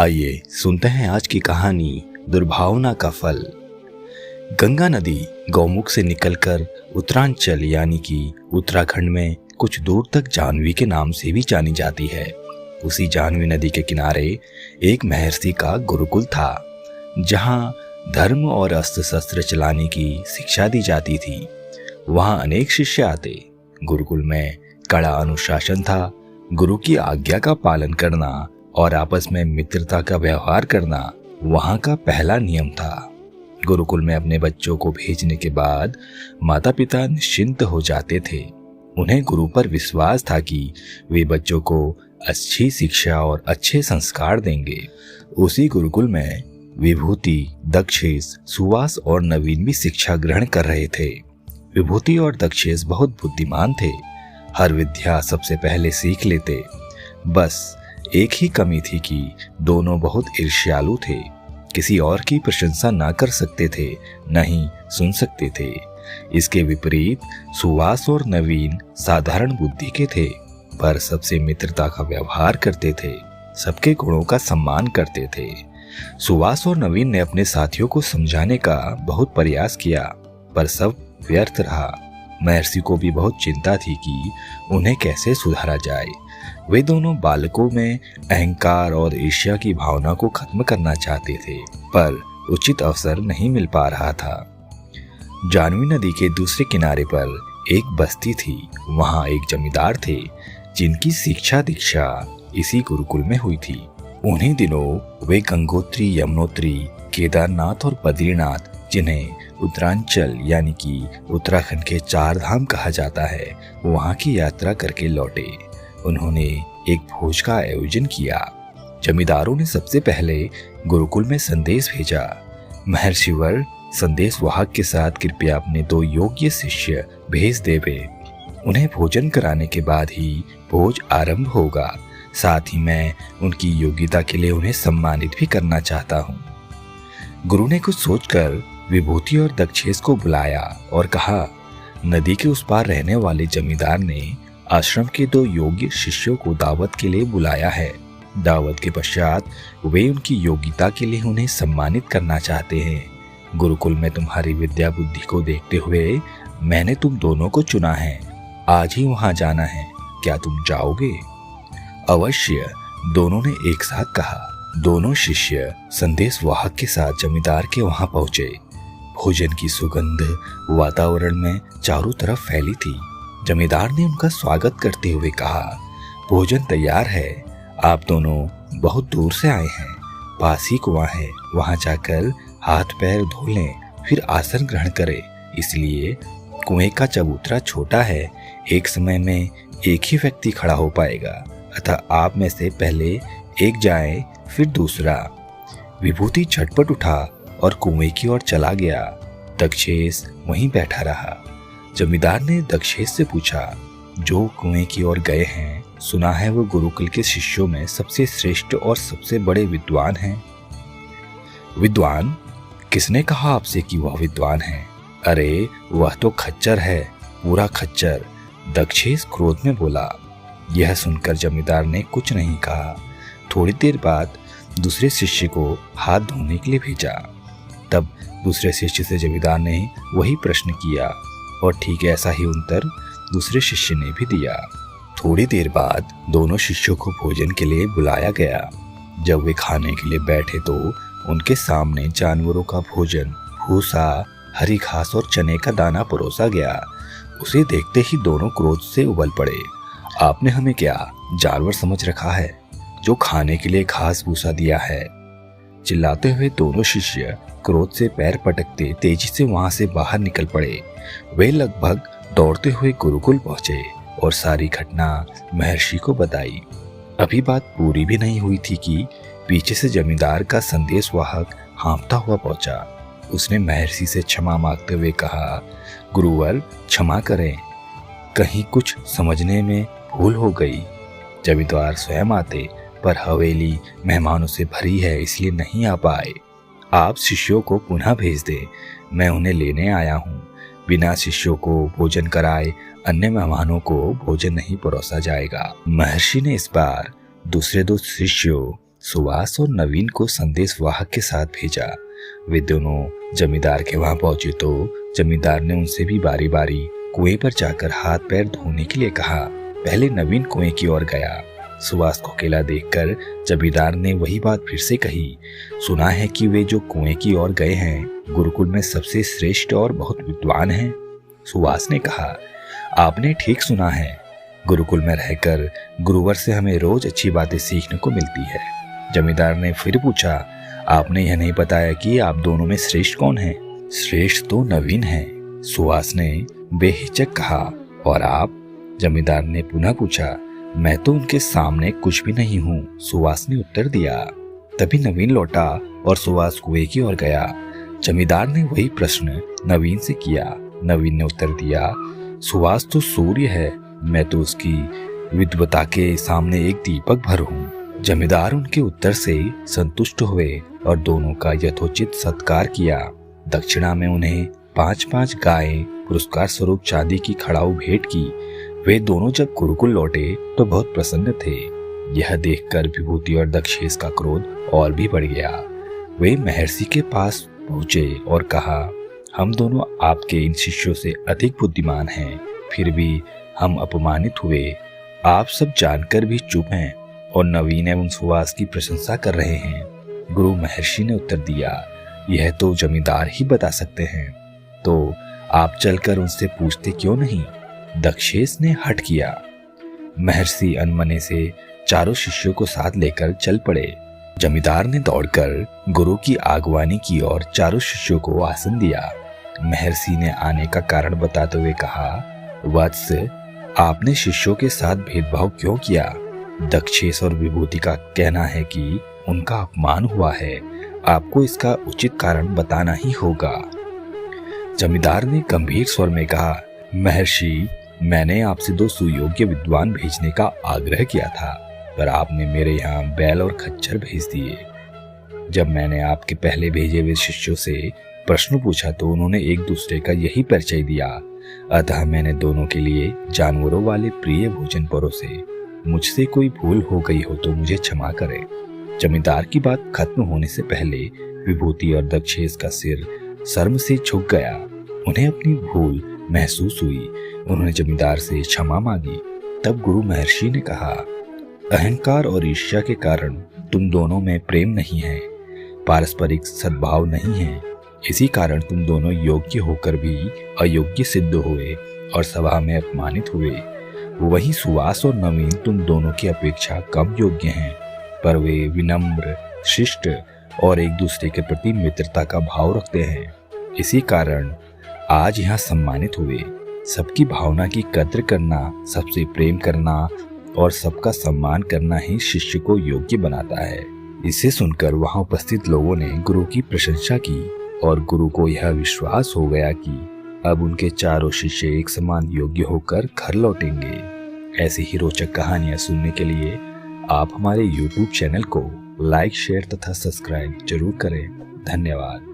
आइए सुनते हैं आज की कहानी दुर्भावना का फल। गंगा नदी गौमुख से निकलकर उत्तरांचल यानी कि उत्तराखंड में कुछ दूर तक जाह्नवी के नाम से भी जानी जाती है। उसी जाह्नवी नदी के किनारे एक महर्षि का गुरुकुल था, जहां धर्म और अस्त्र शस्त्र चलाने की शिक्षा दी जाती थी। वहां अनेक शिष्य आते। गुरुकुल में कड़ा अनुशासन था। गुरु की आज्ञा का पालन करना और आपस में मित्रता का व्यवहार करना वहां का पहला नियम था। गुरुकुल में अपने बच्चों को भेजने के बाद माता पिता निश्चिंत हो जाते थे। उन्हें गुरु पर विश्वास था कि वे बच्चों को अच्छी शिक्षा और अच्छे संस्कार देंगे। उसी गुरुकुल में विभूति, दक्षेश, सुवास और नवीन भी शिक्षा ग्रहण कर रहे थे। विभूति और दक्षेश बहुत बुद्धिमान थे। हर विद्या सबसे पहले सीख लेते। बस एक ही कमी थी कि दोनों बहुत ईर्ष्यालु थे। किसी और की प्रशंसा ना कर सकते थे, न ही सुन सकते थे। इसके विपरीत सुवास और नवीन साधारण बुद्धि के थे, पर सबसे मित्रता का व्यवहार करते थे, सबके गुणों का सम्मान करते थे। सुवास और नवीन ने अपने साथियों को समझाने का बहुत प्रयास किया, पर सब व्यर्थ रहा। महर्षि को भी बहुत चिंता थी कि उन्हें कैसे सुधारा जाए। वे दोनों बालकों में अहंकार और ईर्ष्या की भावना को खत्म करना चाहते थे, पर उचित अवसर नहीं मिल पा रहा था। जाह्नवी नदी के दूसरे किनारे पर एक बस्ती थी। वहां एक जमींदार थे, जिनकी शिक्षा दीक्षा इसी गुरुकुल में हुई थी। उन्हीं दिनों वे गंगोत्री, यमुनोत्री, केदारनाथ और बद्रीनाथ, जिन्हें उत्तरांचल यानी कि उत्तराखंड के 4 धाम कहा जाता है, वहां की यात्रा करके लौटे। उन्होंने एक भोज का आयोजन किया। जमींदारों ने सबसे पहले गुरुकुल में संदेश भेजा, महर्षिवर संदेश वाहक के साथ कृपया अपने 2 योग्य शिष्य भेज देवे। उन्हें भोजन कराने के बाद ही भोज आरंभ होगा। साथ ही मैं उनकी योग्यता के लिए उन्हें सम्मानित भी करना चाहता हूँ। गुरु ने कुछ सोचकर विभूति और दक्षेश को बुलाया और कहा, नदी के उस पार रहने वाले जमींदार ने आश्रम के 2 योग्य शिष्यों को दावत के लिए बुलाया है। दावत के पश्चात वे उनकी योग्यता के लिए उन्हें सम्मानित करना चाहते हैं। गुरुकुल में तुम्हारी विद्या बुद्धि को देखते हुए मैंने तुम दोनों को चुना है। आज ही वहां जाना है, क्या तुम जाओगे? अवश्य, दोनों ने एक साथ कहा। दोनों शिष्य संदेश वाहक के साथ जमींदार के वहां पहुंचे। भोजन की सुगंध वातावरण में चारों तरफ फैली थी। जमींदार ने उनका स्वागत करते हुए कहा, भोजन तैयार है। आप दोनों बहुत दूर से आए हैं। पास ही कुआं है, वहां जाकर हाथ पैर धो लें, फिर आसन ग्रहण करें। इसलिए कुएं का चबूतरा छोटा है, एक समय में एक ही व्यक्ति खड़ा हो पाएगा, अतः आप में से पहले एक जाए, फिर दूसरा। विभूति झटपट उठा और कुएं की ओर चला गया। दक्षेश वहीं बैठा रहा। जमींदार ने दक्षेश से पूछा, जो कुएं की ओर गए हैं, सुना है वो गुरुकुल के शिष्यों में सबसे श्रेष्ठ और सबसे बड़े विद्वान हैं। विद्वान? किसने कहा आपसे कि वह विद्वान है? अरे वह तो खच्चर है, पूरा खच्चर। दक्षेश क्रोध में बोला। यह सुनकर जमींदार ने कुछ नहीं कहा। थोड़ी देर बाद दूसरे शिष्य को हाथ धोने के लिए भेजा। तब दूसरे शिष्य से जमींदार ने वही प्रश्न किया और ठीक ऐसा ही उत्तर दूसरे शिष्य ने भी दिया। थोड़ी देर बाद दोनों शिष्यों को भोजन के लिए बुलाया गया। जब वे खाने के लिए बैठे तो उनके सामने जानवरों का भोजन, भूसा, हरी घास और चने का दाना परोसा गया। उसे देखते ही दोनों क्रोध से उबल पड़े। आपने हमें क्या जानवर समझ रखा है, जो खाने के लिए घास भूसा दिया है? चिल्लाते हुए दोनों शिष्य क्रोध से पैर पटकते तेजी से वहां से बाहर निकल पड़े। वे लगभग दौड़ते हुए गुरुकुल पहुंचे और सारी घटना महर्षि को बताई। अभी बात पूरी भी नहीं हुई थी कि पीछे से जमींदार का संदेश वाहक हाँफता हुआ पहुंचा। उसने महर्षि से क्षमा मांगते हुए कहा, गुरुवर क्षमा करें, कहीं कुछ समझने में भूल हो गई। जमींदार स्वयं आते, पर हवेली मेहमानों से भरी है, इसलिए नहीं आ पाए। आप शिष्यों को पुनः भेज दें, मैं उन्हें लेने आया हूँ। बिना शिष्यों को भोजन कराए अन्य मेहमानों को भोजन नहीं परोसा जाएगा। महर्षि ने इस बार दूसरे 2 शिष्यों सुभाष और नवीन को संदेश वाहक के साथ भेजा। वे दोनों जमींदार के वहां पहुंचे तो जमींदार ने उनसे भी बारी बारी कुएं पर जाकर हाथ पैर धोने के लिए कहा। पहले नवीन कुएं की ओर गया। सुभाष को अकेला देखकर जमींदार ने वही बात फिर से कही। सुना है कि वे जो कुएं की ओर गए हैं गुरुकुल में सबसे श्रेष्ठ और बहुत विद्वान हैं। सुभाष ने कहा, आपने ठीक सुना है। गुरुकुल में रहकर गुरुवर से हमें रोज अच्छी बातें सीखने को मिलती है। जमींदार ने फिर पूछा, आपने यह नहीं बताया कि आप दोनों में श्रेष्ठ कौन है? श्रेष्ठ तो नवीन है, सुभाष ने बेहिचक कहा। और आप? जमींदार ने पुनः पूछा। मैं तो उनके सामने कुछ भी नहीं हूँ, सुभाष ने उत्तर दिया। तभी नवीन लौटा और सुभाष कुएं की ओर गया। जमींदार ने वही प्रश्न नवीन से किया। नवीन ने उत्तर दिया, सुभाष तो सूर्य है, मैं तो उसकी विद्वता के सामने एक दीपक भर हूँ। जमींदार उनके उत्तर से संतुष्ट हुए और दोनों का यथोचित सत्कार किया। दक्षिणा में उन्हें 5-5 गायें पुरस्कार स्वरूप चांदी की खड़ाऊ भेंट की। वे दोनों जब गुरुकुल लौटे तो बहुत प्रसन्न थे। यह देखकर विभूति और दक्षेश का क्रोध और भी बढ़ गया। वे महर्षि के पास पहुंचे और कहा, हम दोनों आपके इन शिष्यों से अधिक बुद्धिमान हैं, फिर भी हम अपमानित हुए। आप सब जानकर भी चुप हैं और नवीन एवं सुभाष की प्रशंसा कर रहे हैं। गुरु महर्षि ने उत्तर दिया, यह तो जमींदार ही बता सकते हैं, तो आप चलकर उनसे पूछते क्यों नहीं? दक्षेश ने हठ किया। महर्षि अनमने से चारों शिष्यों को साथ लेकर चल पड़े। जमींदार ने दौड़कर गुरु की आगवानी की और चारों शिष्यों को आसन दिया। महर्षि ने आने का कारण बताते हुए कहा, वत्स, आपने शिष्यों के साथ भेदभाव क्यों किया? दक्षेश और विभूति का कहना है कि उनका अपमान हुआ है। आपको इसका उचित कारण बताना ही होगा। जमींदार ने गंभीर स्वर में कहा, महर्षि, मैंने आपसे 2 सुयोग्य विद्वान भेजने का आग्रह किया था, पर आपने मेरे यहाँ बैल और खच्चर भेज दिए। जब मैंने आपके पहले भेजे हुए शिष्यों से प्रश्न पूछा तो उन्होंने एक दूसरे का यही परिचय दिया। अतः मैंने दोनों के लिए जानवरों वाले प्रिय भोजन परोसे। मुझसे कोई भूल हो गई हो तो मुझे क्षमा करें। जमींदार की बात खत्म होने से पहले विभूति और दक्षेश का सिर शर्म से झुक गया। उन्हें अपनी भूल महसूस हुई। उन्होंने जमींदार से क्षमा मांगी। तब गुरु महर्षि ने कहा, अहंकार और ईर्ष्या के कारण तुम दोनों में प्रेम नहीं है, पारस्परिक सद्भाव नहीं है। इसी कारण तुम दोनों योग्य होकर भी अयोग्य सिद्ध हुए और सभा में अपमानित हुए। वहीं सुभाष और नवीन तुम दोनों की अपेक्षा कम योग्य हैं, पर वे विनम्र, शिष्ट और एक दूसरे के प्रति मित्रता का भाव रखते हैं। इसी कारण आज यहाँ सम्मानित हुए। सबकी भावना की कद्र करना, सबसे प्रेम करना और सबका सम्मान करना ही शिष्य को योग्य बनाता है। इसे सुनकर वहां उपस्थित लोगों ने गुरु की प्रशंसा की और गुरु को यह विश्वास हो गया कि अब उनके चारों शिष्य एक समान योग्य होकर घर लौटेंगे। ऐसी ही रोचक कहानियां सुनने के लिए आप हमारे YouTube चैनल को लाइक, शेयर तथा सब्सक्राइब जरूर करें। धन्यवाद।